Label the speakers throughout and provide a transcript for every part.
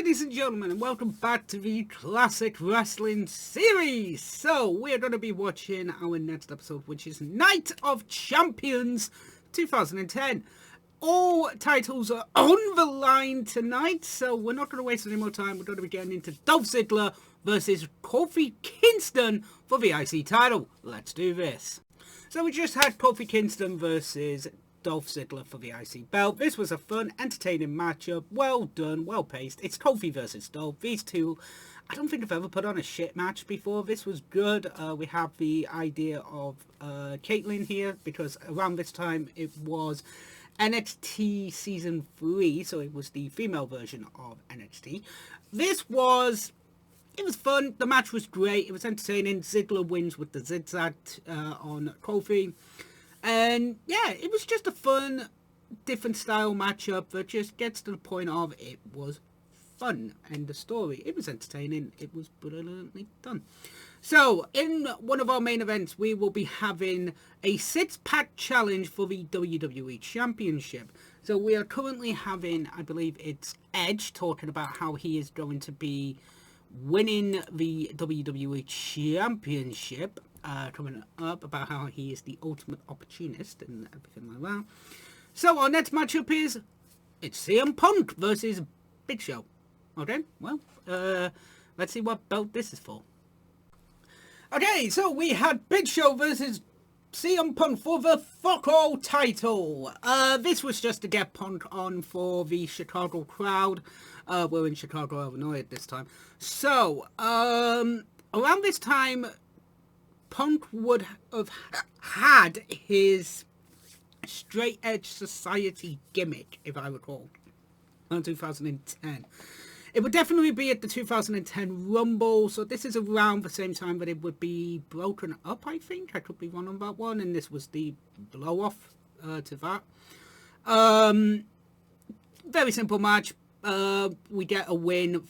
Speaker 1: ladies and gentlemen, and welcome back to the Classic Wrestling Series. So, we're going to be watching our next episode, which is Night of Champions 2010. All titles are on the line tonight, so we're not going to waste any more time. We're going to be getting into Dolph Ziggler versus Kofi Kingston for the IC title. Let's do this. So, we just had Kofi Kingston versus Dolph Ziggler for the IC belt. This was a fun, entertaining matchup. Well done, well paced. It's Kofi versus Dolph. These two, I don't think I've ever put on a shit match before. This was good. We have the idea of Caitlyn here, because around this time it was NXT Season 3, so it was the female version of NXT. It was fun. The match was great. It was entertaining. Ziggler wins with the zigzag on Kofi. And yeah, it was just a fun, different style matchup that just gets to the point of it was fun. And the story, it was entertaining. It was brilliantly done. So, in one of our main events, we will be having a six-pack challenge for the WWE Championship. So, we are currently having, I believe it's Edge, talking about how he is going to be winning the WWE Championship. Coming up about how he is the ultimate opportunist and everything like that. So our next matchup is it's CM Punk versus Big Show. Okay, well, let's see what belt this is for. Okay, so we had Big Show versus CM Punk for the fuck all title. This was just to get Punk on for the Chicago crowd. We're in Chicago, Illinois at this time. So, around this time, Punk would have had his straight edge society gimmick, if I recall, in 2010. It would definitely be at the 2010 Rumble, so this is around the same time that it would be broken up, I think. I could be wrong on that one, and this was the blow-off to that. Very simple match. We get a win,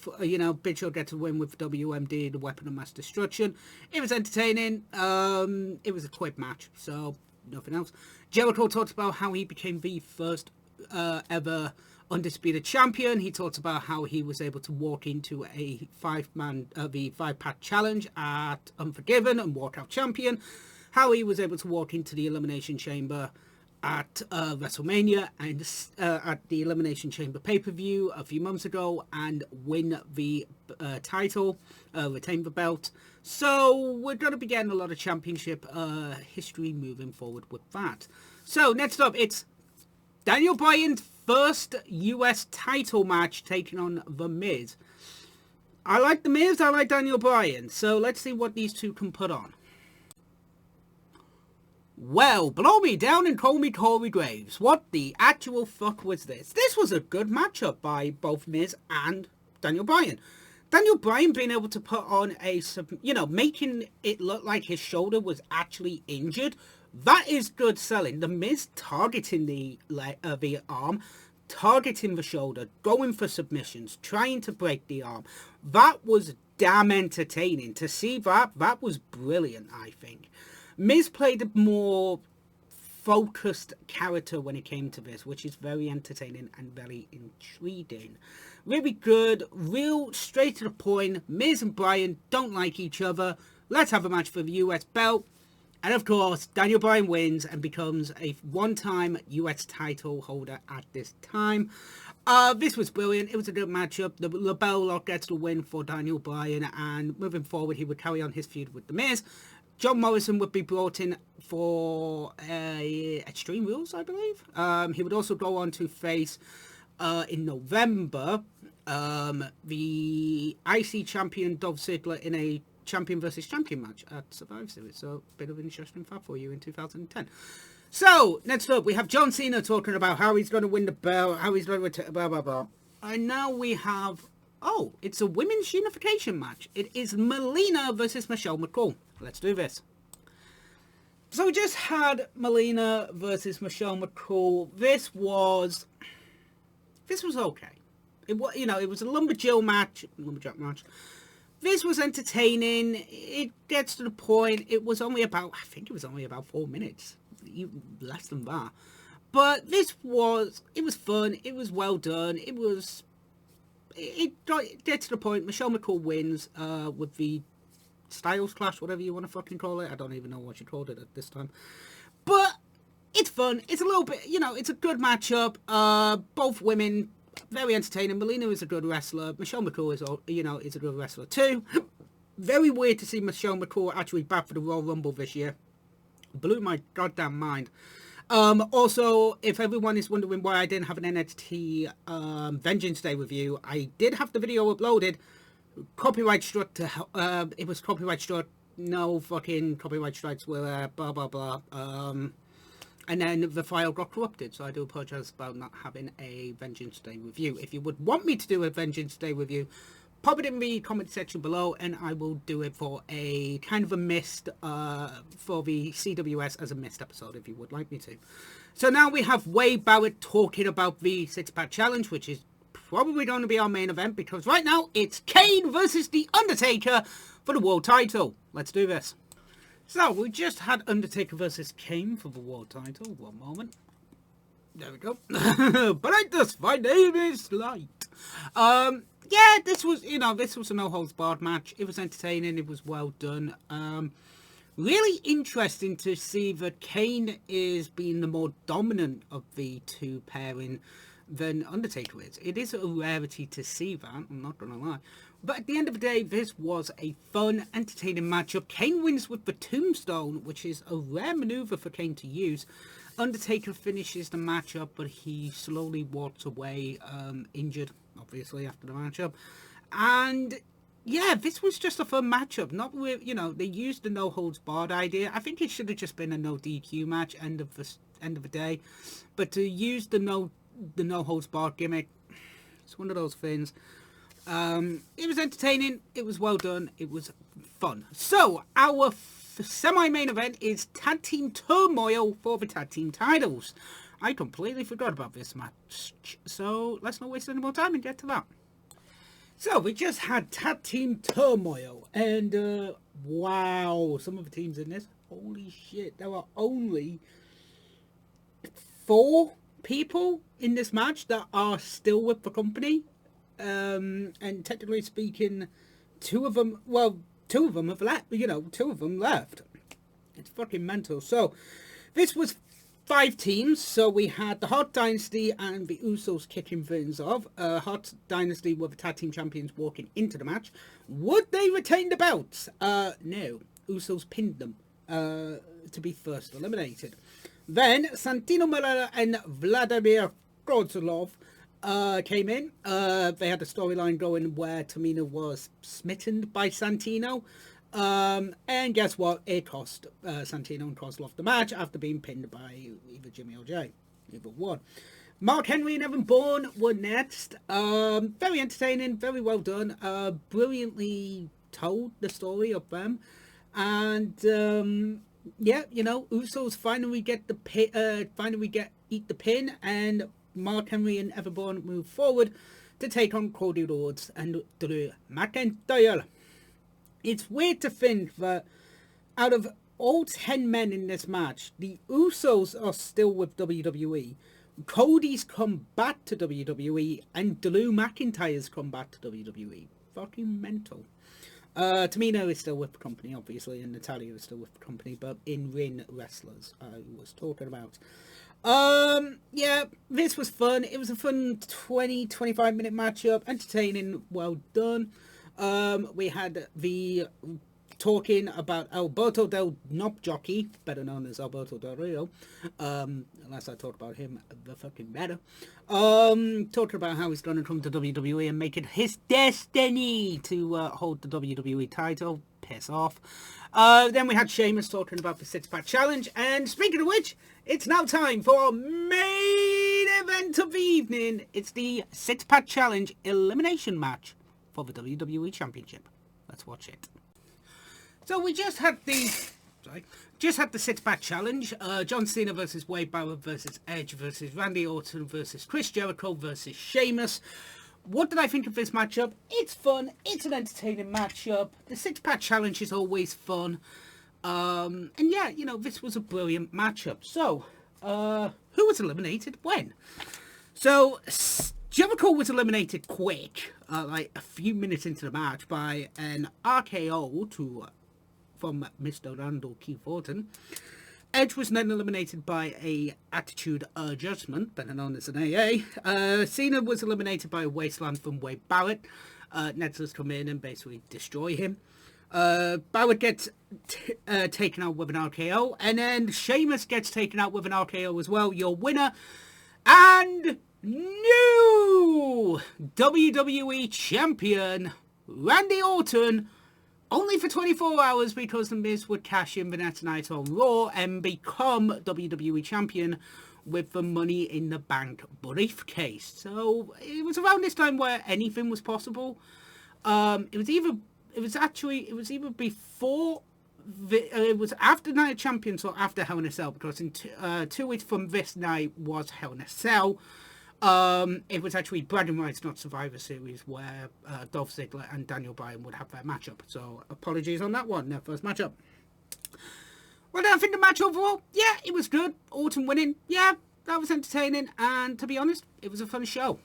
Speaker 1: Big Show gets a win with WMD, the Weapon of Mass Destruction. It was entertaining. It was a quick match, so nothing else. Jericho talked about how he became the first ever undisputed champion. He talked about how he was able to walk into a five-pack challenge at Unforgiven and walk out champion. How he was able to walk into the Elimination Chamber at WrestleMania and at the Elimination Chamber pay-per-view a few months ago and win the title, retain the belt. So we're going to be getting a lot of championship history moving forward with that. So next up, it's Daniel Bryan's first US title match taking on The Miz. I like The Miz, I like Daniel Bryan, so let's see what these two can put on. Well, blow me down and call me Corey Graves. What the actual fuck was this? This was a good matchup by both Miz and Daniel Bryan. Daniel Bryan being able to put on making it look like his shoulder was actually injured. That is good selling. The Miz targeting the arm, targeting the shoulder, going for submissions, trying to break the arm. That was damn entertaining. To see that was brilliant, I think. Miz played a more focused character when it came to this, which is very entertaining and very intriguing. Really good, real straight to the point. Miz and Bryan don't like each other. Let's have a match for the US belt. And of course, Daniel Bryan wins and becomes a one-time US title holder at this time. This was brilliant. It was a good matchup. The LaBelle Lock gets the win for Daniel Bryan, and moving forward, he would carry on his feud with The Miz. John Morrison would be brought in for Extreme Rules, I believe. He would also go on to face, in November, the IC champion Dolph Ziggler in a champion versus champion match at Survivor Series. So, a bit of an interesting fact for you in 2010. So, next up, we have John Cena talking about how he's going to win the belt, how he's going to blah, blah, blah. And now we have, it's a women's unification match. It is Melina versus Michelle McCool. Let's do this. So we just had Melina versus Michelle McCool. This was okay. It was a lumberjack match. This was entertaining. It gets to the point. It was only about 4 minutes. Less than that. But it was fun. It was well done. It was it gets to the point. Michelle McCool wins with the Styles Clash, whatever you want to fucking call it. I don't even know what you called it at this time. But it's fun. It's a little bit, it's a good matchup. Both women, very entertaining. Melina is a good wrestler. Michelle McCool is a good wrestler too. Very weird to see Michelle McCool actually back for the Royal Rumble this year. Blew my goddamn mind. Also, if everyone is wondering why I didn't have an NXT Vengeance Day review, I did have the video uploaded. Copyright struck it was copyright struck. No fucking copyright strikes were blah blah blah. And then the file got corrupted, so I do apologise about not having a Vengeance Day review. If you would want me to do a Vengeance Day review, pop it in the comment section below, and I will do it for a kind of a missed, for the CWS as a missed episode, if you would like me to. So now we have Wade Barrett talking about the six-pack challenge, which is probably going to be our main event, because right now it's Kane versus The Undertaker for the world title. Let's do this. So we just had Undertaker versus Kane for the world title. One moment. There we go. But I just, my name is Light. Yeah, this was a no-holds-barred match. It was entertaining. It was well done. Really interesting to see that Kane is being the more dominant of the two pairing than Undertaker is. It is a rarity to see that, I'm not going to lie. But at the end of the day, this was a fun, entertaining matchup. Kane wins with the Tombstone, which is a rare maneuver for Kane to use. Undertaker finishes the matchup, but he slowly walks away, injured, obviously, after the matchup. And yeah, this was just a fun matchup. Not with, they used the no holds barred idea. I think it should have just been a no DQ match, end of the day. But to use the no holds barred gimmick, it's one of those things. It was entertaining. It was well done. It was fun. So our semi-main event is Tag Team Turmoil for the tag team titles. I completely forgot about this match, so let's not waste any more time and get to that. So we just had Tag Team Turmoil, and wow, some of the teams in this, holy shit, there are only 4 people in this match that are still with the company, and technically speaking, 2 of them have left, 2 of them left. It's fucking mental. So this was 5 teams. So we had the Hart Dynasty and the Usos kicking things off. Hart Dynasty were the tag team champions walking into the match. Would they retain the belts? No. Usos pinned them to be first eliminated. Then Santino Marella and Vladimir Kozlov came in. They had a storyline going where Tamina was smitten by Santino. And guess what? It cost Santino and Kozlov the match after being pinned by either Jimmy or Jay. Either one. Mark Henry and Evan Bourne were next. Very entertaining, very well done. Brilliantly told, the story of them. And yeah, Usos finally get the eat the pin, and Mark Henry and Evan Bourne move forward to take on Cody Rhodes and Drew McIntyre. It's weird to think that out of all 10 men in this match, the Usos are still with WWE. Cody's come back to WWE, and Drew McIntyre's come back to WWE. Fucking mental. Tamina is still with the company, obviously, and Natalya is still with the company, but in-ring wrestlers I was talking about. Yeah, this was fun. It was a fun 20-25 minute matchup, entertaining, well done. We had the talking about Alberto Del Knob Jockey, better known as Alberto Del Rio, unless I talk about him, the fucking better. Talking about how he's going to come to WWE and make it his destiny to hold the WWE title. Piss off. Then we had Sheamus talking about the 6-pack challenge, and speaking of which, it's now time for our main event of the evening. It's the 6-pack challenge elimination match for the WWE Championship. Let's watch it. So we just had the 6-pack challenge. John Cena versus Wade Barrett versus Edge versus Randy Orton versus Chris Jericho versus Sheamus. What did I think of this matchup? It's fun. It's an entertaining matchup. The 6-pack challenge is always fun. And yeah, this was a brilliant matchup. So, who was eliminated when? So, Jericho was eliminated quick, like a few minutes into the match, by an RKO from Mr. Randall Keith Orton. Edge was then eliminated by a Attitude Adjustment, better known as an AA. Cena was eliminated by a Wasteland from Wade Barrett. Nedslers come in and basically destroy him. Barrett gets taken out with an RKO, and then Sheamus gets taken out with an RKO as well. Your winner and new WWE Champion, Randy Orton, only for 24 hours, because The Miz would cash in the next night on Raw and become WWE Champion with the Money in the Bank briefcase. So it was around this time where anything was possible. It was either before, it was after Night of Champions or after Hell in a Cell, because in 2 weeks from this night was Hell in a Cell. It was actually Bragging Rights, not Survivor Series, where Dolph Ziggler and Daniel Bryan would have their matchup. So apologies on that one, their first matchup. Well, I think the match overall, yeah, it was good. Orton winning, yeah, that was entertaining. And to be honest, it was a fun show.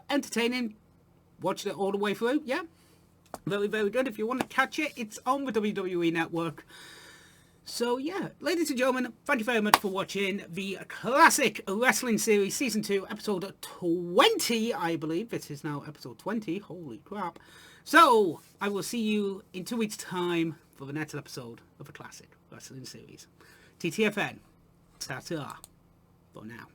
Speaker 1: Entertaining. Watched it all the way through, yeah. Very, very good. If you want to catch it, it's on the WWE Network. So, yeah, ladies and gentlemen, thank you very much for watching the Classic Wrestling Series Season 2, Episode 20, I believe. This is now Episode 20. Holy crap. So, I will see you in 2 weeks' time for the next episode of the Classic Wrestling Series. TTFN. Ta-ta. For now.